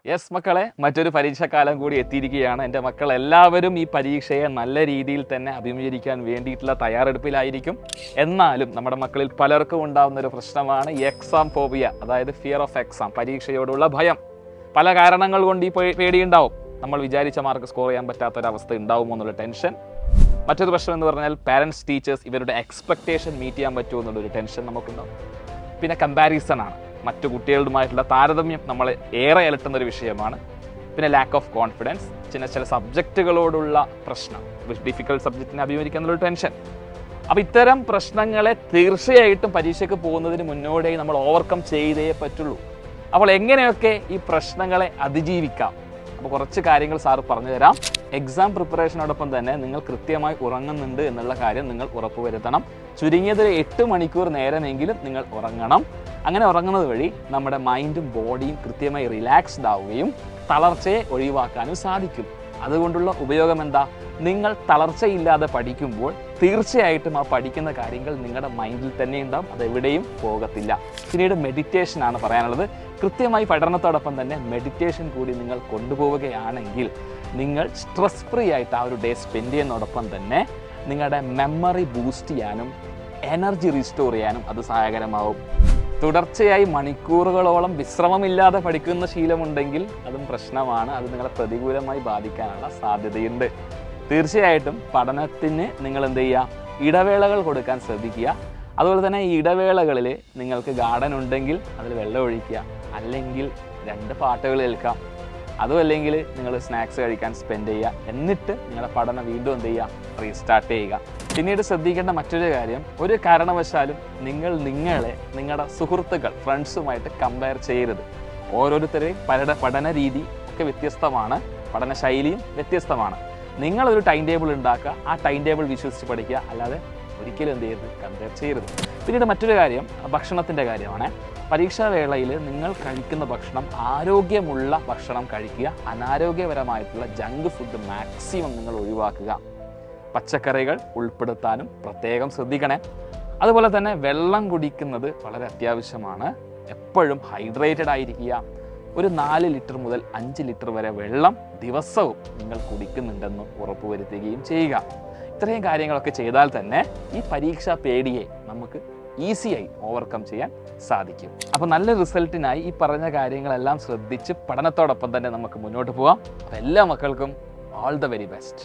Yes മക്കളെ, മറ്റൊരു പരീക്ഷാക്കാലം കൂടി എത്തിയിരിക്കുകയാണ്. എൻ്റെ മക്കൾ എല്ലാവരും ഈ പരീക്ഷയെ നല്ല രീതിയിൽ തന്നെ അഭിമുഖീകരിക്കാൻ വേണ്ടിയിട്ടുള്ള തയ്യാറെടുപ്പിലായിരിക്കും. എന്നാലും നമ്മുടെ മക്കളിൽ പലർക്കും ഉണ്ടാകുന്ന ഒരു പ്രശ്നമാണ് എക്സാം ഫോബിയ, അതായത് ഫിയർ ഓഫ് എക്സാം, പരീക്ഷയോടുള്ള ഭയം. പല കാരണങ്ങൾ കൊണ്ട് ഈ പേടിയുണ്ടാവും. നമ്മൾ വിചാരിച്ച മാർക്ക് സ്കോർ ചെയ്യാൻ പറ്റാത്തൊരവസ്ഥ ഉണ്ടാവുമോ എന്നുള്ള ടെൻഷൻ. മറ്റൊരു പ്രശ്നം എന്ന് പറഞ്ഞാൽ പാരൻസ്, ടീച്ചേഴ്സ് ഇവരുടെ എക്സ്പെക്റ്റേഷൻ മീറ്റ് ചെയ്യാൻ പറ്റുമോ എന്നുള്ളൊരു ടെൻഷൻ നമുക്കുണ്ടാവും. പിന്നെ കമ്പാരിസൺ ആണ്, മറ്റു കുട്ടികളുമായിട്ടുള്ള താരതമ്യം നമ്മളെ ഏറെ അലട്ടുന്നൊരു വിഷയമാണ്. പിന്നെ ലാക്ക് ഓഫ് കോൺഫിഡൻസ്, ചില സബ്ജക്റ്റുകളോടുള്ള പ്രശ്നം, ഡിഫിക്കൽട്ട് സബ്ജക്റ്റിനെ അഭിമുഖീകരിക്കാനുള്ളൊരു ടെൻഷൻ. അപ്പോൾ ഇത്തരം പ്രശ്നങ്ങളെ തീർച്ചയായിട്ടും പരീക്ഷയ്ക്ക് പോകുന്നതിന് മുന്നോടിയായി നമ്മൾ ഓവർകം ചെയ്തേ പറ്റുള്ളൂ. അപ്പോൾ എങ്ങനെയൊക്കെ ഈ പ്രശ്നങ്ങളെ അതിജീവിക്കാം? അപ്പോൾ കുറച്ച് കാര്യങ്ങൾ സാറ് പറഞ്ഞു തരാം. എക്സാം പ്രിപ്പറേഷനോടൊപ്പം തന്നെ നിങ്ങൾ കൃത്യമായി ഉറങ്ങുന്നുണ്ട് എന്നുള്ള കാര്യം നിങ്ങൾ ഉറപ്പുവരുത്തണം. ചുരുങ്ങിയത് 8 മണിക്കൂർ നേരമെങ്കിലും നിങ്ങൾ ഉറങ്ങണം. അങ്ങനെ ഉറങ്ങുന്നത് വഴി നമ്മുടെ മൈൻഡും ബോഡിയും കൃത്യമായി റിലാക്സ്ഡ് ആവുകയും തളർച്ചയെ ഒഴിവാക്കാനും സാധിക്കും. അതുകൊണ്ടുള്ള ഉപയോഗം എന്താ? നിങ്ങൾ തളർച്ചയില്ലാതെ പഠിക്കുമ്പോൾ തീർച്ചയായിട്ടും ആ പഠിക്കുന്ന കാര്യങ്ങൾ നിങ്ങളുടെ മൈൻഡിൽ തന്നെ ഉണ്ടാവും, അതെവിടെയും പോകത്തില്ല. പിന്നീട് മെഡിറ്റേഷൻ ആണ് പറയാനുള്ളത്. കൃത്യമായി പഠനത്തോടൊപ്പം തന്നെ മെഡിറ്റേഷൻ കൂടി നിങ്ങൾ കൊണ്ടുപോവുകയാണെങ്കിൽ നിങ്ങൾ സ്ട്രെസ് ഫ്രീ ആയിട്ട് ആ ഒരു ഡേ സ്പെൻഡ് ചെയ്യുന്നതോടൊപ്പം തന്നെ നിങ്ങളുടെ മെമ്മറി ബൂസ്റ്റ് ചെയ്യാനും എനർജി റീസ്റ്റോർ ചെയ്യാനും അത് സഹായകരമാവും. തുടർച്ചയായി മണിക്കൂറുകളോളം വിശ്രമമില്ലാതെ പഠിക്കുന്ന ശീലമുണ്ടെങ്കിൽ അതും പ്രശ്നമാണ്. അത് നിങ്ങളെ പ്രതികൂലമായി ബാധിക്കാനുള്ള സാധ്യതയുണ്ട്. തീർച്ചയായിട്ടും പഠനത്തിന് നിങ്ങൾ എന്ത് ചെയ്യുക? ഇടവേളകൾ കൊടുക്കാൻ ശ്രദ്ധിക്കുക. അതുപോലെ തന്നെ ഈ ഇടവേളകളിൽ നിങ്ങൾക്ക് ഗാർഡൻ ഉണ്ടെങ്കിൽ അതിൽ വെള്ളം ഒഴിക്കുക, അല്ലെങ്കിൽ 2 പാട്ടുകൾ കേൾക്കാം, അതും അല്ലെങ്കിൽ നിങ്ങൾ സ്നാക്സ് കഴിക്കാൻ സ്പെൻഡ് ചെയ്യുക. എന്നിട്ട് നിങ്ങളുടെ പഠനം വീണ്ടും എന്ത് ചെയ്യുക? റീസ്റ്റാർട്ട് ചെയ്യുക. പിന്നീട് ശ്രദ്ധിക്കേണ്ട മറ്റൊരു കാര്യം, ഒരു കാരണവശാലും നിങ്ങളെ നിങ്ങളുടെ സുഹൃത്തുക്കൾ, ഫ്രണ്ട്സുമായിട്ട് കമ്പയർ ചെയ്യരുത്. ഓരോരുത്തരെയും പഠന രീതി ഒക്കെ വ്യത്യസ്തമാണ്, പഠന ശൈലിയും വ്യത്യസ്തമാണ്. നിങ്ങളൊരു ടൈം ടേബിൾ ഉണ്ടാക്കുക, ആ ടൈം ടേബിൾ വിശ്വസിച്ച് പഠിക്കുക, അല്ലാതെ ഒരിക്കലും എന്ത് ചെയ്യരുത്? കമ്പയർ ചെയ്യരുത്. പിന്നീട് മറ്റൊരു കാര്യം ഭക്ഷണത്തിൻ്റെ കാര്യമാണ്. പരീക്ഷാവേളയിൽ നിങ്ങൾ കഴിക്കുന്ന ഭക്ഷണം ആരോഗ്യമുള്ള ഭക്ഷണം കഴിക്കുക. അനാരോഗ്യപരമായിട്ടുള്ള ജങ്ക് ഫുഡ് മാക്സിമം നിങ്ങൾ ഒഴിവാക്കുക. പച്ചക്കറികൾ ഉൾപ്പെടുത്താനും പ്രത്യേകം ശ്രദ്ധിക്കണേ. അതുപോലെ തന്നെ വെള്ളം കുടിക്കുന്നത് വളരെ അത്യാവശ്യമാണ്. എപ്പോഴും ഹൈഡ്രേറ്റഡ് ആയിരിക്കുക. ഒരു 4 ലിറ്റർ മുതൽ 5 ലിറ്റർ വരെ വെള്ളം ദിവസവും നിങ്ങൾ കുടിക്കുന്നുണ്ടെന്ന് ഉറപ്പുവരുത്തുകയും ചെയ്യുക. ഇത്രയും കാര്യങ്ങളൊക്കെ ചെയ്താൽ തന്നെ ഈ പരീക്ഷാ പേടിയെ നമുക്ക് ഈസിയായി ഓവർകം ചെയ്യാൻ സാധിക്കും. അപ്പോൾ നല്ല റിസൾട്ടിനായി ഈ പറഞ്ഞ കാര്യങ്ങളെല്ലാം ശ്രദ്ധിച്ച് പഠനത്തോടൊപ്പം തന്നെ നമുക്ക് മുന്നോട്ട് പോകാം. അപ്പോൾ എല്ലാ മക്കൾക്കും ഓൾ ദ വെരി ബെസ്റ്റ്.